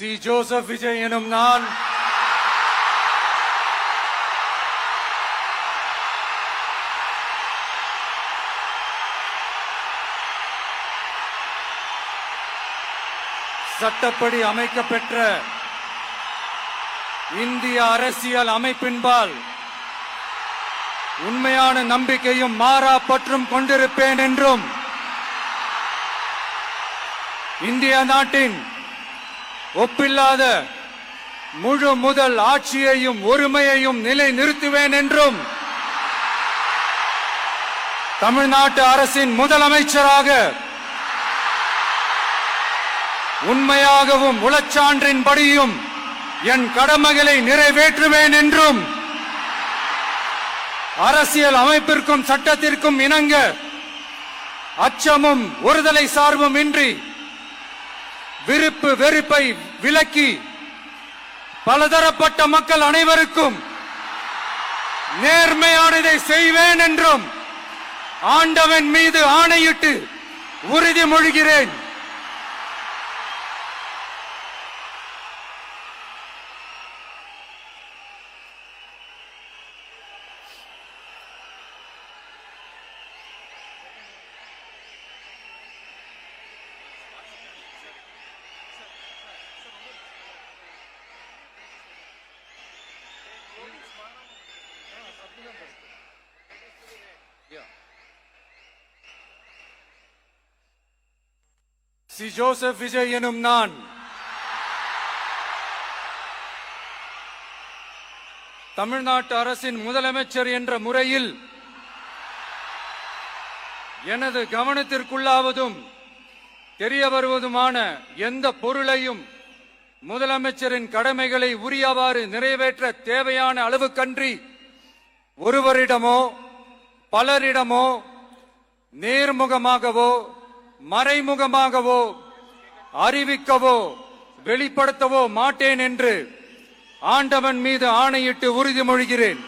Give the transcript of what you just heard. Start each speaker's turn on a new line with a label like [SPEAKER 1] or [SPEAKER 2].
[SPEAKER 1] C. Joseph Vijay எனும் நான் சட்டப்படி அமைக்கப்பெற்ற இந்திய அரசியல் அமைப்பின்பால் உண்மையான நம்பிக்கையும் மாறா பற்றும் கொண்டிருப்பேன் என்றும் இந்திய நாட்டின் ஒப்பில்லாத முழு முதல் ஆட்சியையும் ஒருமையையும் நிலை நிறுத்துவேன் என்றும் தமிழ்நாட்டு அரசின் முதலமைச்சராக உண்மையாகவும் உளச்சான்றின்படியும் என் கடமைகளை நிறைவேற்றுவேன் என்றும் அரசியல் அமைப்பிற்கும் சட்டத்திற்கும் இணங்க அச்சமும் ஒருதலை சார்பும் இன்றி விருப்பு வெறுப்பை விலக்கி பலதரப்பட்ட மக்கள் அனைவருக்கும் நேர்மையானதை செய்வேன் என்றும் ஆண்டவன் மீது ஆணையிட்டு உறுதிமொழிகிறேன். சி. ஜோசப் விஜய் எனும் நான் தமிழ்நாட்டு அரசின் முதலமைச்சர் என்ற முறையில் எனது கவனத்திற்குள்ளாவதும் தெரிய வருவதுமான எந்த பொருளையும் முதலமைச்சரின் கடமைகளை உரியவாறு நிறைவேற்ற தேவையான அளவுக்கன்றி ஒருவரிடமோ பலரிடமோ நேர்முகமாகவோ மறைமுகமாகவோ அறிவிக்கவோ வெளிப்படுத்தவோ மாட்டேன் என்று ஆண்டவன் மீது ஆணையிட்டு உறுதிமொழிகிறேன்.